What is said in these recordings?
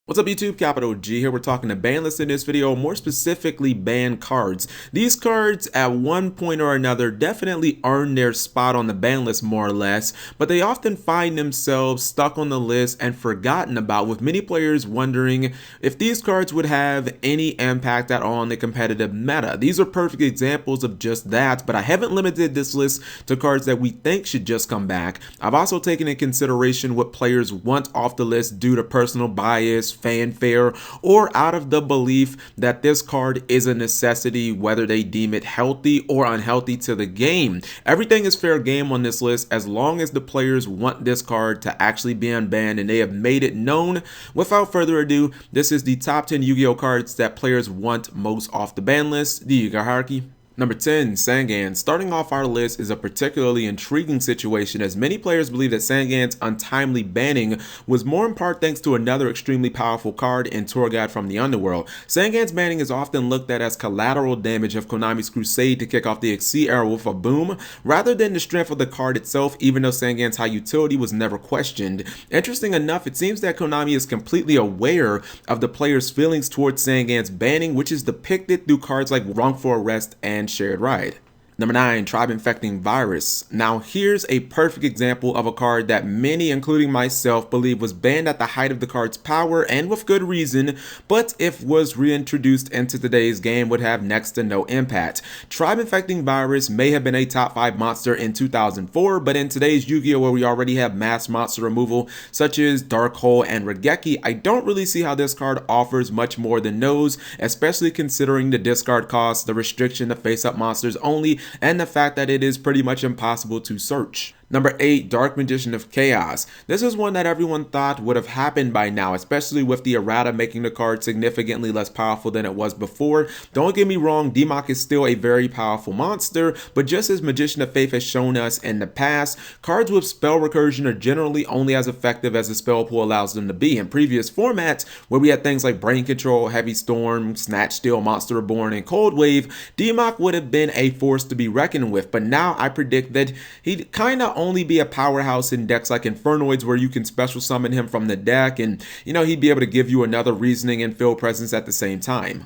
What's up YouTube, Capital G here. We're talking to banlist in this video, more specifically ban cards. These cards at one point or another definitely earn their spot on the ban list more or less, but they often find themselves stuck on the list and forgotten about, with many players wondering if these cards would have any impact at all on the competitive meta. These are perfect examples of just that, but I haven't limited this list to cards that we think should just come back. I've also taken into consideration what players want off the list due to personal bias, fanfare, or out of the belief that this card is a necessity, whether they deem it healthy or unhealthy to the game. Everything is fair game on this list as long as the players want this card to actually be unbanned and they have made it known. Without further ado, this is the top 10 Yu-Gi-Oh cards that players want most off the ban list, the Yugioh Hierarchy. Number 10, Singai. Starting off our list is a particularly intriguing situation, as many players believe that Singai's untimely banning was more in part thanks to another extremely powerful card in Tour Guide from the Underworld. Singai's banning is often looked at as collateral damage of Konami's crusade to kick off the XC era with a boom, rather than the strength of the card itself, even though Singai's high utility was never questioned. Interesting enough, it seems that Konami is completely aware of the players' feelings towards Singai's banning, which is depicted through cards like Wrongful Arrest and Shared Ride. Number 9, Tribe Infecting Virus. Now here's a perfect example of a card that many, including myself, believe was banned at the height of the card's power, and with good reason, but if was reintroduced into today's game would have next to no impact. Tribe Infecting Virus may have been a top 5 monster in 2004, but in today's Yu-Gi-Oh, where we already have mass monster removal such as Dark Hole and Regeki, I don't really see how this card offers much more than those, especially considering the discard cost, the restriction to face-up monsters only, and the fact that it is pretty much impossible to search. Number 8, Dark Magician of Chaos. This is one that everyone thought would have happened by now, especially with the errata making the card significantly less powerful than it was before. Don't get me wrong, Dmok is still a very powerful monster, but just as Magician of Faith has shown us in the past, cards with spell recursion are generally only as effective as the spell pool allows them to be. In previous formats, where we had things like Brain Control, Heavy Storm, Snatch Steal, Monster Reborn, and Cold Wave, Dmok would have been a force to be reckoned with, but now I predict that he'd kinda only be a powerhouse in decks like Infernoids, where you can special summon him from the deck and he'd be able to give you another reasoning and field presence at the same time.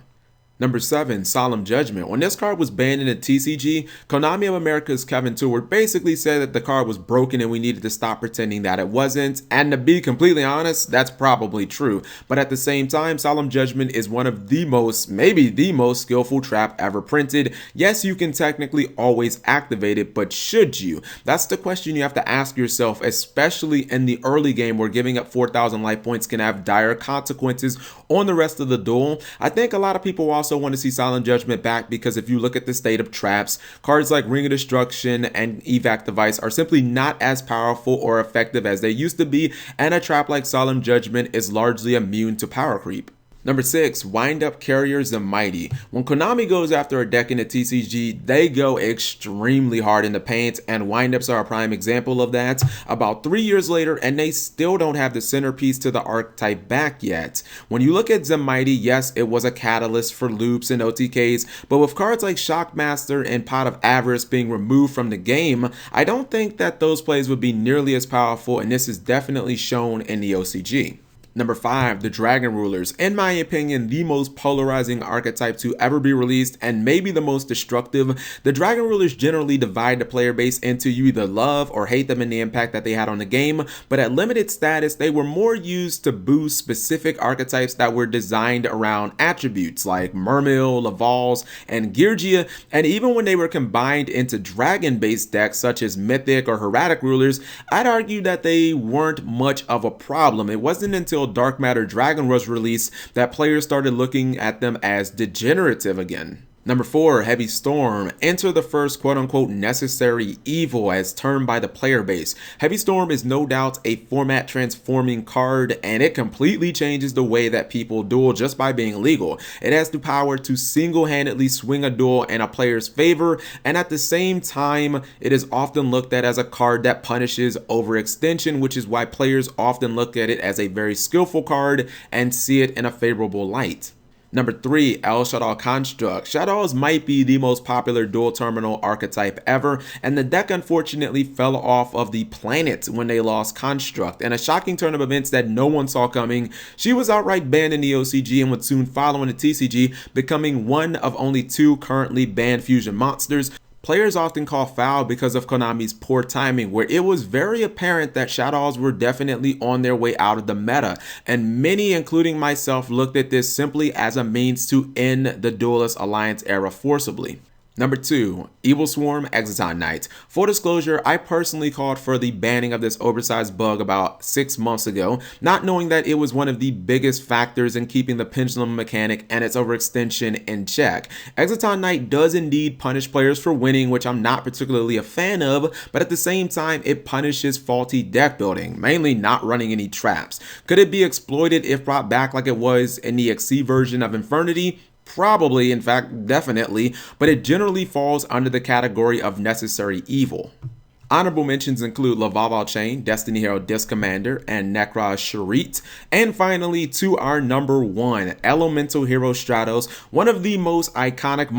Number 7, Solemn Judgment. When this card was banned in the TCG, Konami of America's Kevin Tewart basically said that the card was broken and we needed to stop pretending that it wasn't. And to be completely honest, that's probably true. But at the same time, Solemn Judgment is one of the most, maybe the most skillful trap ever printed. Yes, you can technically always activate it, but should you? That's the question you have to ask yourself, especially in the early game where giving up 4,000 life points can have dire consequences on the rest of the duel. I think a lot of people also want to see Solemn Judgment back because if you look at the state of traps, cards like Ring of Destruction and Evac Device are simply not as powerful or effective as they used to be, and a trap like Solemn Judgment is largely immune to power creep. Number 6, Windup Carriers the Mighty. When Konami goes after a deck in the TCG, they go extremely hard in the paint, and windups are a prime example of that. About 3 years later, and they still don't have the centerpiece to the archetype back yet. When you look at Mighty, yes, it was a catalyst for loops and OTKs, but with cards like Shockmaster and Pot of Avarice being removed from the game, I don't think that those plays would be nearly as powerful, and this is definitely shown in the OCG. Number 5, the Dragon Rulers. In my opinion, the most polarizing archetype to ever be released and maybe the most destructive. The Dragon Rulers generally divide the player base into you either love or hate them in the impact that they had on the game, but at limited status, they were more used to boost specific archetypes that were designed around attributes like Mermail, Lavals, and Girgia, and even when they were combined into dragon-based decks such as Mythic or Hieratic Rulers, I'd argue that they weren't much of a problem. It wasn't until Dark Matter Dragon was released that players started looking at them as degenerative again. Number 4, Heavy Storm. Enter the first quote-unquote necessary evil as termed by the player base. Heavy Storm is no doubt a format transforming card, and it completely changes the way that people duel just by being legal. It has the power to single-handedly swing a duel in a player's favor, and at the same time, it is often looked at as a card that punishes overextension, which is why players often look at it as a very skillful card and see it in a favorable light. Number 3, El Shaddoll Construct. Shaddolls might be the most popular dual terminal archetype ever, and the deck unfortunately fell off of the planet when they lost Construct. In a shocking turn of events that no one saw coming, she was outright banned in the OCG and would soon follow in the TCG, becoming one of only 2 currently banned fusion monsters. Players often call foul because of Konami's poor timing, where it was very apparent that Shaddolls were definitely on their way out of the meta, and many, including myself, looked at this simply as a means to end the Duelist Alliance era forcibly. Number 2, Evil Swarm Exciton Knight. Full disclosure, I personally called for the banning of this oversized bug about 6 months ago, not knowing that it was one of the biggest factors in keeping the pendulum mechanic and its overextension in check. Exciton Knight does indeed punish players for winning, which I'm not particularly a fan of, but at the same time, it punishes faulty deck building, mainly not running any traps. Could it be exploited if brought back like it was in the XC version of Infernity? Probably, in fact, definitely, but it generally falls under the category of necessary evil. Honorable mentions include Lavalval Chain, Destiny Hero Disc Commander, and Necra Sharit. And finally, to our number 1, Elemental Hero Straddles, one of the most iconic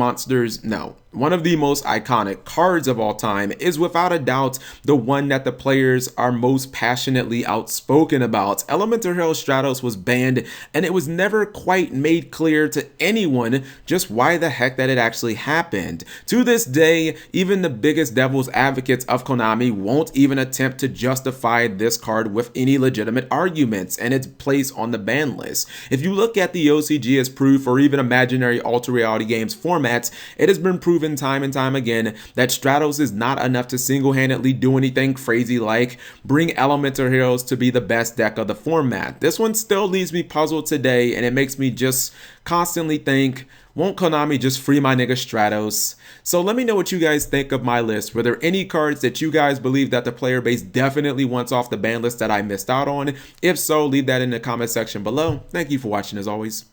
cards of all time, is without a doubt the one that the players are most passionately outspoken about. Elemental Hero Straddles was banned, and it was never quite made clear to anyone just why the heck that it actually happened. To this day, even the biggest devil's advocates of Konami won't even attempt to justify this card with any legitimate arguments and its place on the ban list. If you look at the OCG as proof, or even imaginary Ultra Reality Games formats, it has been proven time and time again that Straddles is not enough to single-handedly do anything crazy like bring Elemental Heroes to be the best deck of the format. This one still leaves me puzzled today, and it makes me just constantly think, won't Konami just free my nigga Stratos? So let me know what you guys think of my list. Were there any cards that you guys believe that the player base definitely wants off the ban list that I missed out on? If so, leave that in the comment section below. Thank you for watching as always.